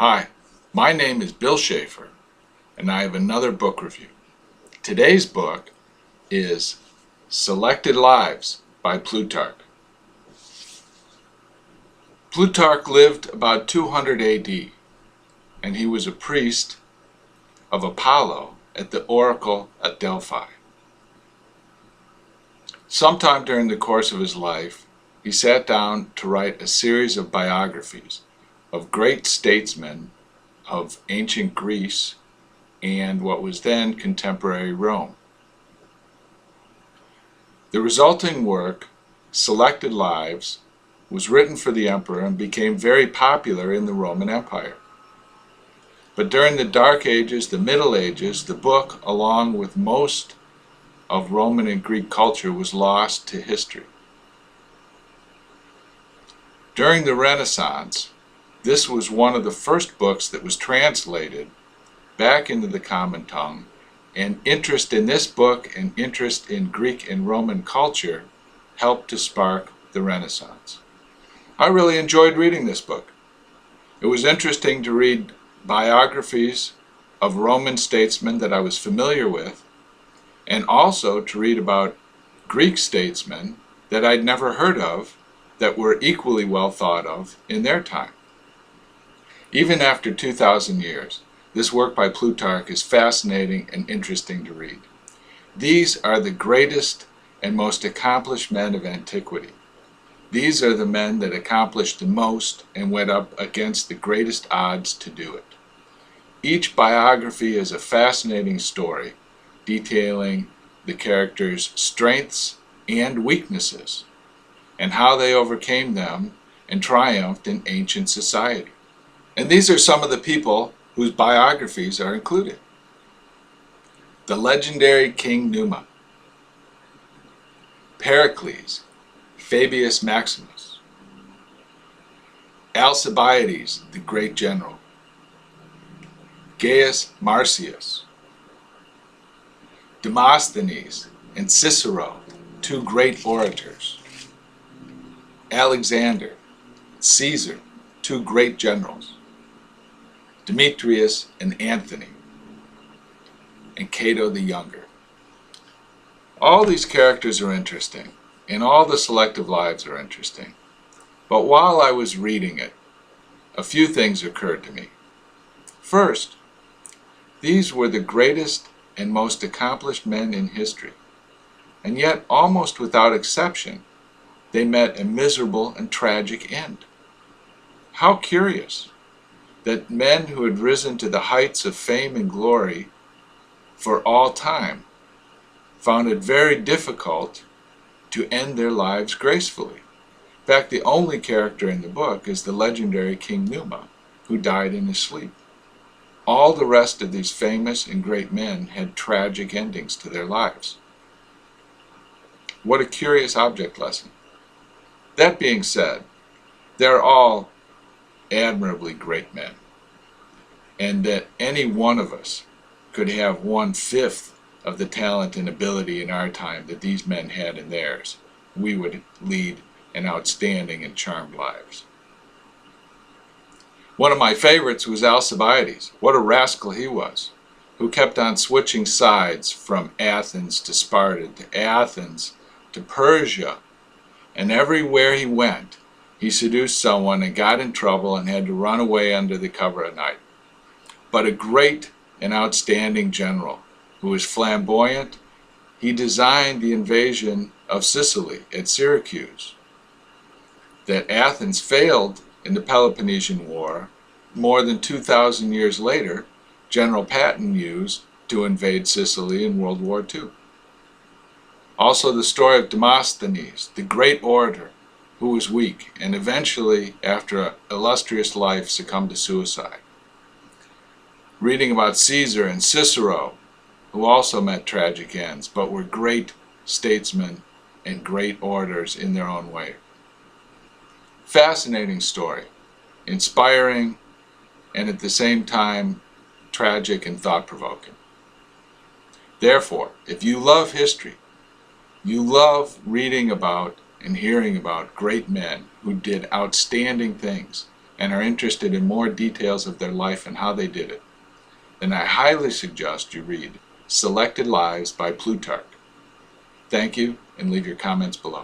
Hi, my name is Bill Schaeffer, and I have another book review. Today's book is Selected Lives by Plutarch. Plutarch lived about 200 AD, and he was a priest of Apollo at the oracle at Delphi. Sometime during the course of his life, he sat down to write a series of biographies of great statesmen of ancient Greece and what was then contemporary Rome. The resulting work, Selected Lives, was written for the emperor and became very popular in the Roman Empire. But during the Dark Ages, the Middle Ages, the book, along with most of Roman and Greek culture, was lost to history. During the Renaissance, this was one of the first books that was translated back into the common tongue, and interest in this book and interest in Greek and Roman culture helped to spark the Renaissance. I really enjoyed reading this book. It was interesting to read biographies of Roman statesmen that I was familiar with, and also to read about Greek statesmen that I'd never heard of that were equally well thought of in their time. Even after 2,000 years, this work by Plutarch is fascinating and interesting to read. These are the greatest and most accomplished men of antiquity. These are the men that accomplished the most and went up against the greatest odds to do it. Each biography is a fascinating story detailing the characters' strengths and weaknesses and how they overcame them and triumphed in ancient society. And these are some of the people whose biographies are included. The legendary King Numa, Pericles, Fabius Maximus, Alcibiades, the great general, Gaius Marcius, Demosthenes and Cicero, two great orators, Alexander, Caesar, two great generals, Demetrius and Anthony, and Cato the Younger. All these characters are interesting, and all the selective lives are interesting. But while I was reading it, a few things occurred to me. First, these were the greatest and most accomplished men in history, and yet, almost without exception, they met a miserable and tragic end. How curious that men who had risen to the heights of fame and glory for all time found it very difficult to end their lives gracefully. In fact, the only character in the book is the legendary King Numa, who died in his sleep. All the rest of these famous and great men had tragic endings to their lives. What a curious object lesson. That being said, they're all admirably great men, and that any one of us could have 1/5 of the talent and ability in our time that these men had in theirs, we would lead an outstanding and charmed lives. One of my favorites was Alcibiades. What a rascal he was, who kept on switching sides from Athens to Sparta to Athens to Persia, and everywhere he went, he seduced someone and got in trouble and had to run away under the cover of night. But a great and outstanding general who was flamboyant, he designed the invasion of Sicily at Syracuse. That Athens failed in the Peloponnesian War, more than 2,000 years later, General Patton used to invade Sicily in World War II. Also the story of Demosthenes, the great orator, who was weak and eventually, after an illustrious life, succumbed to suicide. Reading about Caesar and Cicero, who also met tragic ends, but were great statesmen and great orators in their own way. Fascinating story, inspiring, and at the same time, tragic and thought-provoking. Therefore, if you love history, you love reading about and hearing about great men who did outstanding things, and are interested in more details of their life and how they did it, then I highly suggest you read Selected Lives by Plutarch. Thank you, and leave your comments below.